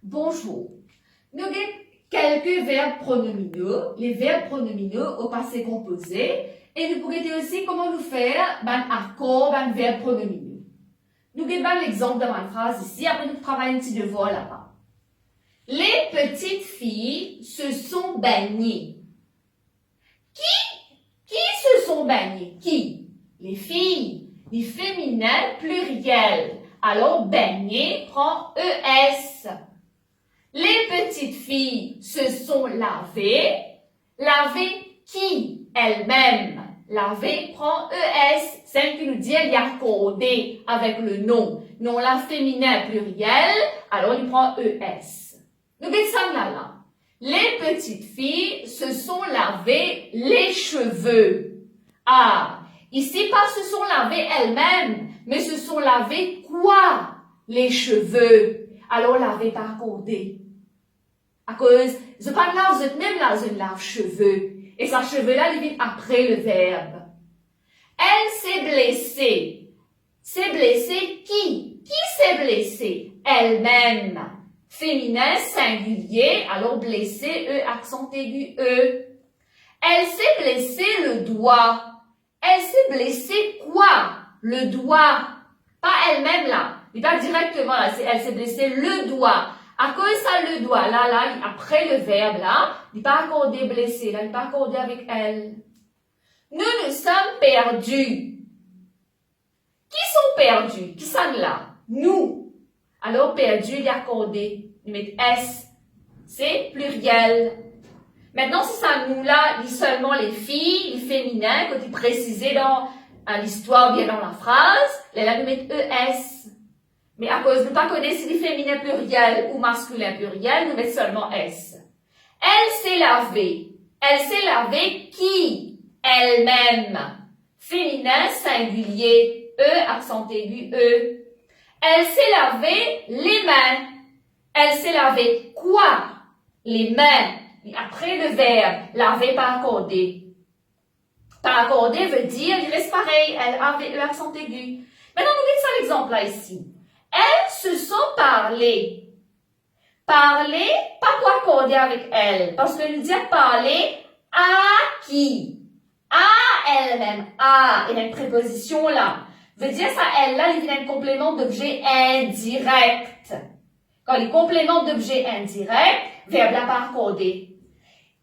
Bonjour. Nous avons quelques verbes pronominaux, les verbes pronominaux au passé composé, et nous pourrions dire aussi comment nous faire un accord, un verbe pronominaux. Nous avons l'exemple de ma phrase ici, après nous travaillons un petit devoir là-bas. Les petites filles se sont baignées. Qui se sont baignées? Qui? Les filles. Les féminins pluriels. Alors, baigner prend ES. Les petites filles se sont lavées. Laver qui? Elles-mêmes. Laver prend ES. Celle qui nous dit elle y a accordé avec le nom. Non, la féminin pluriel. Alors, il prend ES. Nous mettons ça là. Les petites filles se sont lavées les cheveux. Ah, ici pas se sont lavées elles-mêmes, mais se sont lavées quoi? Les cheveux. Alors, laver pas accordé. À cause, je pas lave, je même là, je lave cheveux. Et sa cheveux-là, il vient après le verbe. Elle s'est blessée. S'est blessée qui? Qui s'est blessée? Elle-même. Féminin singulier, alors blessé, E, accent aigu, E. Elle s'est blessé le doigt. Elle s'est blessé quoi? Le doigt. Pas elle-même là. Et pas directement là. Elle s'est blessé le doigt. À cause ça le doigt, là, après le verbe là, il n'est pas accordé blessé, là, il n'est pas accordé avec elle. Nous sommes perdus. Qui sont perdus? Qui sont là? Nous. Alors, perdu, il est accordé. Il met S. C'est pluriel. Maintenant, si ça nous là, dit seulement les filles, les féminins, quand il précisé dans l'histoire, bien dans la phrase, là, nous met ES. Mais à cause de ne pas connaître si les féminins pluriels ou masculins pluriels, nous mettons seulement S. Elle s'est lavée. Elle s'est lavée qui? Elle-même. Féminin singulier. E, accent aigu, E. Elle s'est lavée les mains. Elle s'est lavée quoi? Les mains. Après le verbe, laver pas accordé. Pas accordé veut dire, il reste pareil. Elle avait E, accent aigu. Maintenant, nous mettons ça l'exemple là ici. Elles se sont parlé. Parler, pas quoi accorder avec elle. Parce que nous dire parler à qui? À elle-même. À, il y a une préposition là. Veut dire ça, elle là, il y a un complément d'objet indirect. Quand les compléments d'objet indirect, verbe là pas accordé.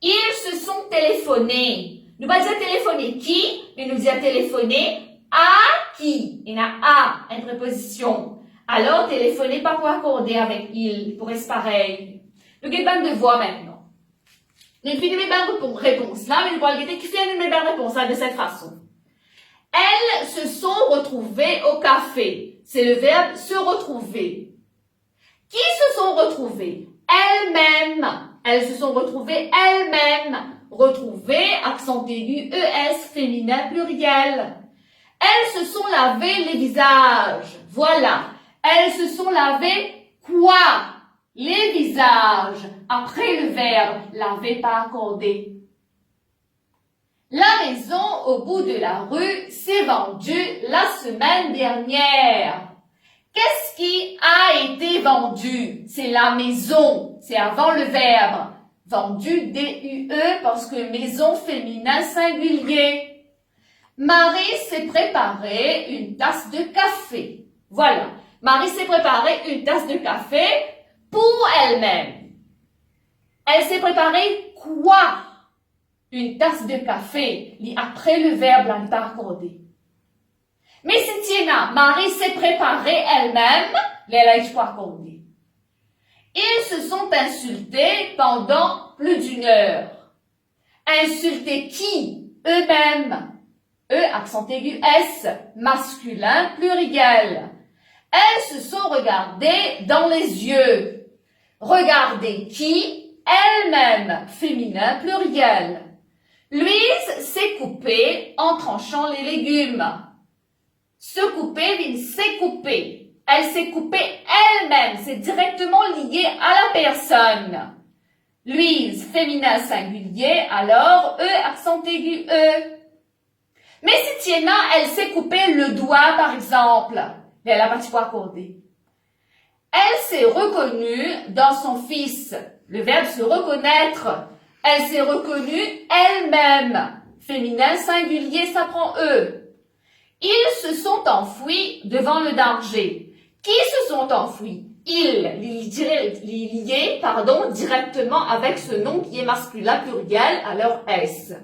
Ils se sont téléphonés. Nous pas dire téléphoner qui, mais nous dire téléphoner à qui? Il y a à, une préposition. Alors, téléphoner pas pour accorder avec il, pour rester pareil. Nous avons de devoir maintenant. Nous finissons mes réponses là, mais nous allons regarder qui fait mes réponses là de cette façon. Elles se sont retrouvées au café. C'est le verbe se retrouver. Qui se sont retrouvées? Elles-mêmes. Elles se sont retrouvées elles-mêmes. Retrouver, accent aigu, ES, féminin pluriel. Elles se sont lavées les visages. Voilà. Elles se sont lavées quoi? Les visages. Après le verbe, laver pas accordé. La maison au bout de la rue s'est vendue la semaine dernière. Qu'est-ce qui a été vendu? C'est la maison. C'est avant le verbe. Vendu, D-U-E, parce que maison féminin singulier. Marie s'est préparé une tasse de café. Voilà. Marie s'est préparé une tasse de café pour elle-même. Elle s'est préparé quoi? Une tasse de café. Après le verbe, là, n'est pas accordé. Mais si Tiena, Marie s'est préparée elle-même, là, il faut accorder. Ils se sont insultés pendant plus d'une heure. Insulter qui? Eux-mêmes. E, accent aigu, S, masculin, pluriel. Elles se sont regardées dans les yeux. Regarder qui? Elle-même, féminin, pluriel. Louise s'est coupée en tranchant les légumes. Se couper, il s'est coupé. Elle s'est coupée elle-même. C'est directement lié à la personne. Louise, féminin singulier, alors E, accent aigu, E. Mais si Tiena, elle s'est coupé le doigt, par exemple, elle a pas accordé. Elle s'est reconnue dans son fils. Le verbe se reconnaître. Elle s'est reconnue elle-même. Féminin singulier, ça prend E. Ils se sont enfuis devant le danger. Qui se sont enfuis? Ils, liés, directement avec ce nom qui est masculin pluriel, alors S.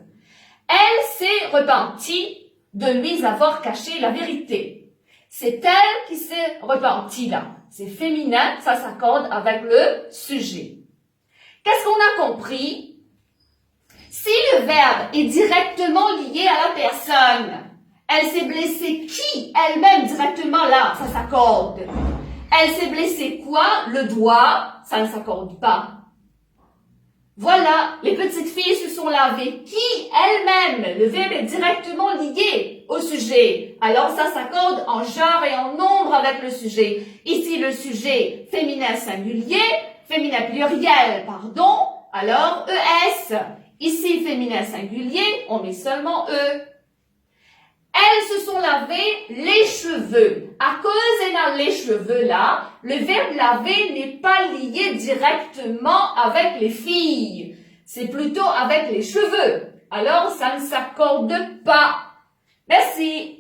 Elle s'est repentie de lui avoir caché la vérité. C'est elle qui s'est repentie là. C'est féminin, ça s'accorde avec le sujet. Qu'est-ce qu'on a compris? Si le verbe est directement lié à la personne, elle s'est blessée qui? Elle-même directement là, ça s'accorde. Elle s'est blessée quoi? Le doigt, ça ne s'accorde pas. Voilà, les petites filles se sont lavées. Qui? Elle-même. Le verbe est directement lié au sujet. Alors ça s'accorde en genre et en nombre avec le sujet. Ici, le sujet féminin singulier, féminin pluriel, alors ES. Ici, féminin singulier, on met seulement E. Elles se sont lavées les cheveux. À cause de les cheveux là, le verbe laver n'est pas lié directement avec les filles. C'est plutôt avec les cheveux. Alors, ça ne s'accorde pas. Merci.